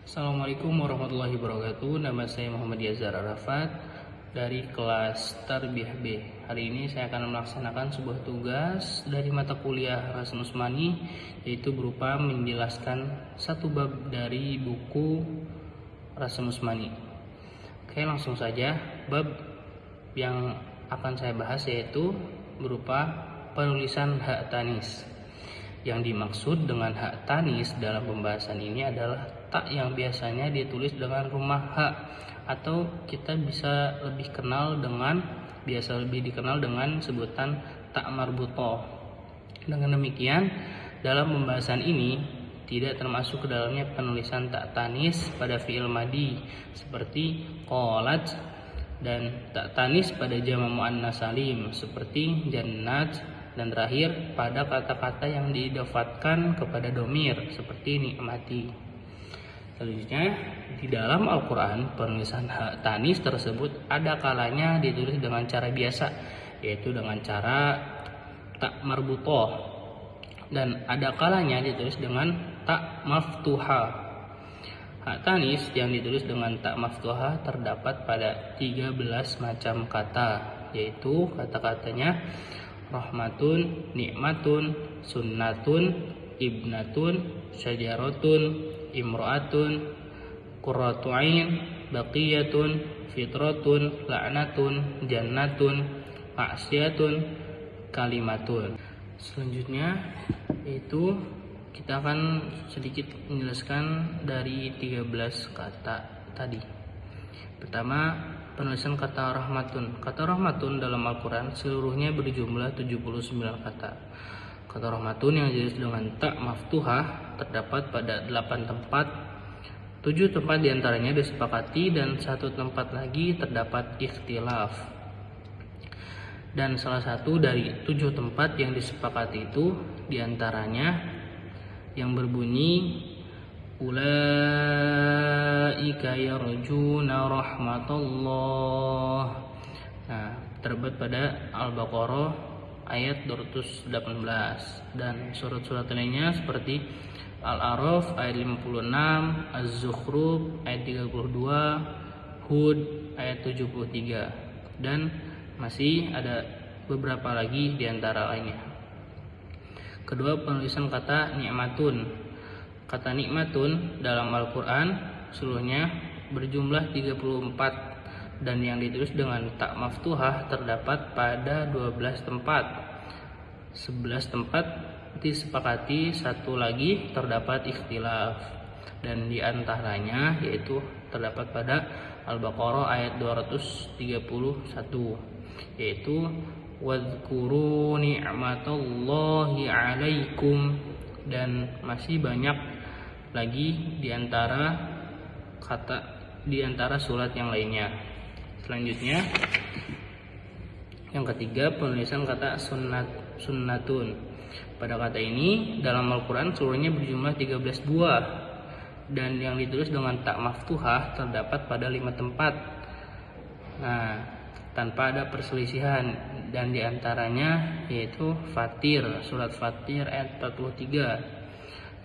Assalamualaikum warahmatullahi wabarakatuh. Nama saya Muhammad Yazar Arafat dari kelas Tarbiyah B. Hari ini saya akan melaksanakan sebuah tugas dari mata kuliah Rasul Usmani, yaitu berupa menjelaskan satu bab dari buku Rasul Usmani. Oke, langsung saja. Bab yang akan saya bahas yaitu berupa penulisan hak tanis. Yang dimaksud dengan hak tanis dalam pembahasan ini adalah tak yang biasanya ditulis dengan rumah hak, atau kita bisa lebih dikenal dengan sebutan tak marbutoh. Dengan demikian, dalam pembahasan ini tidak termasuk ke dalamnya penulisan tak tanis pada fi'il madi seperti qalat, dan tak tanis pada jama' muannas salim seperti jannat, dan terakhir pada kata-kata yang diidafatkan kepada domir seperti nikmati. Selanjutnya, di dalam Al-Quran penulisan hak tanis tersebut ada kalanya ditulis dengan cara biasa, yaitu dengan cara tak marbutoh, dan ada kalanya ditulis dengan tak maftuha. Hak tanis yang ditulis dengan tak maftuha terdapat pada 13 macam kata, yaitu kata-katanya rahmatun, nikmatun, sunnatun, ibnatun, syajaratun, imro'atun, qurratu ain, baqiyatun, fitratun, la'natun, jannatun, ma'siyatun, kalimatun. Selanjutnya yaitu kita akan sedikit menjelaskan dari 13 kata tadi. Pertama, penulisan kata rahmatun. Kata rahmatun dalam Al-Quran seluruhnya berjumlah 79 kata. Kata rahmatun yang ditulis dengan tak maftuhah terdapat pada 8 tempat. 7 tempat diantaranya disepakati dan 1 tempat lagi terdapat ikhtilaf. Dan salah satu dari 7 tempat yang disepakati itu diantaranya yang berbunyi ulaika yarjuna rahmatullah. Nah, terdapat pada Al-Baqarah ayat 218, dan surat-surat lainnya seperti Al-A'raf ayat 56, Az-Zukhruf ayat 32, Hud ayat 73, dan masih ada beberapa lagi di antara lainnya. Kedua, penulisan kata nikmatun. Kata nikmatun dalam Al-Quran seluruhnya berjumlah 34, dan yang ditulis dengan tak maftuhah terdapat pada 12 tempat. 11 tempat disepakati, 1 lagi terdapat ikhtilaf, dan di antaranya yaitu terdapat pada Al-Baqarah ayat 231, yaitu wadhkuru ni'matallahi 'alaikum, dan masih banyak lagi di antara surat yang lainnya. Selanjutnya, yang ketiga, penulisan kata sunnatun. Pada kata ini dalam Al-Quran seluruhnya berjumlah 13 buah, dan yang ditulis dengan tak maftuhah terdapat pada 5 tempat. Nah, tanpa ada perselisihan, dan diantaranya yaitu Fatir, surat Fatir ayat 43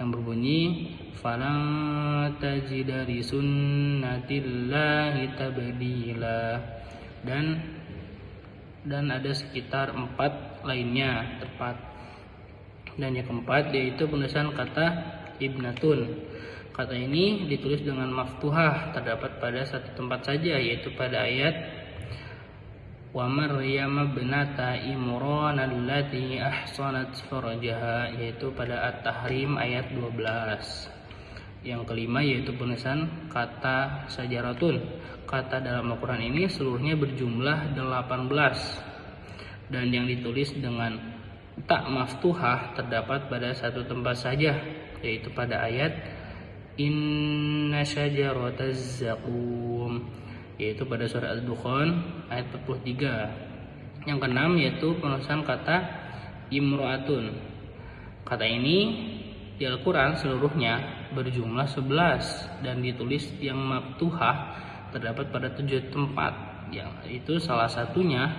yang berbunyi falan tajida li sunnatillahi tabdila, dan ada sekitar 4 lainnya tepat. Dan yang keempat yaitu penulisan kata ibnatun. Kata ini ditulis dengan maftuhah terdapat pada 1 tempat saja, yaitu pada ayat wa Maryam ibnata Imran allati ahsanat farjaha, yaitu pada At-Tahrim ayat 12. Yang kelima yaitu penulisan kata syajaratun. Kata dalam Al-Quran ini seluruhnya berjumlah 18, dan yang ditulis dengan tak maftuhah terdapat pada 1 tempat saja, yaitu pada ayat inna syajarataz zaqum, yaitu pada surat Ad-Dukhan ayat 43. Yang keenam yaitu penulisan kata imro'atun. Kata ini di Al-Quran seluruhnya berjumlah 11, dan ditulis yang maftuhah terdapat pada 7 tempat, yang itu salah satunya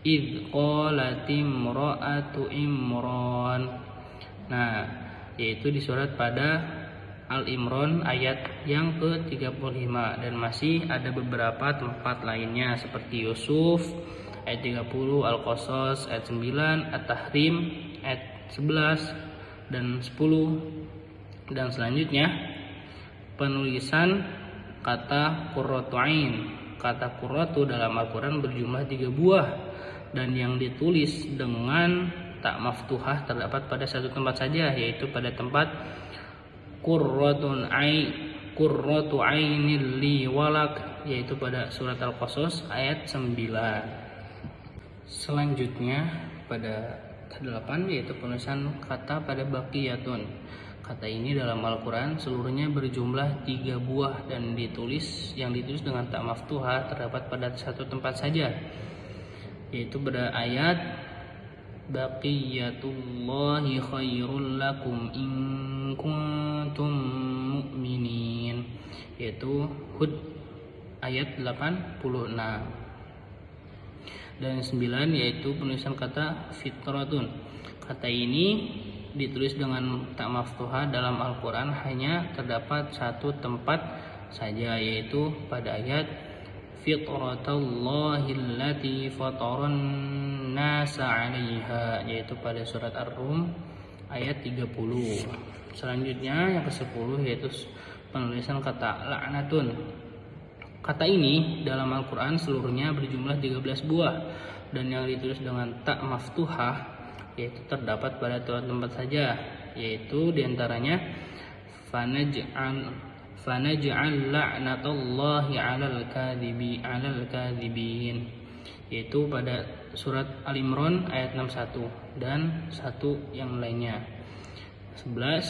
idh qalatimro'atu imron. Nah, yaitu di surat pada Al-Imran ayat yang ke-35, dan masih ada beberapa tempat lainnya seperti Yusuf ayat 30, Al-Qasas ayat 9, At-Tahrim ayat 11 dan 10. Dan selanjutnya penulisan kata qurratu ain. Kata qurratu dalam Al-Quran berjumlah 3 buah, dan yang ditulis dengan tak maftuhah terdapat pada satu tempat saja, yaitu pada tempat qurratu ainil li walak, yaitu pada surat Al-Qasas ayat 9. Selanjutnya pada 8 yaitu penulisan kata pada baqiyatun. Kata ini dalam Al-Quran seluruhnya berjumlah 3 buah, dan yang ditulis dengan tak maftuhah terdapat pada satu tempat saja, yaitu pada ayat baqiyatullahi khairul lakum in kuntum mu'minin, yaitu Hud ayat 86. Dan 9 yaitu penulisan kata fitratun. Kata ini ditulis dengan tak maftuhah dalam Al-Quran hanya terdapat satu tempat saja, yaitu pada ayat fitratallahi allati fataran nasa 'alaiha, yaitu pada surat Ar-Rum ayat 30. Selanjutnya yang ke-10 yaitu penulisan kata la'natun. Kata ini dalam Al-Quran seluruhnya berjumlah 13 buah, dan yang ditulis dengan tak maftuhah yaitu terdapat pada dua tempat saja, yaitu diantaranya fanaj'al la'natallahi 'alal kadhibin, yaitu pada surat Al-Imran ayat 61, dan satu yang lainnya. 11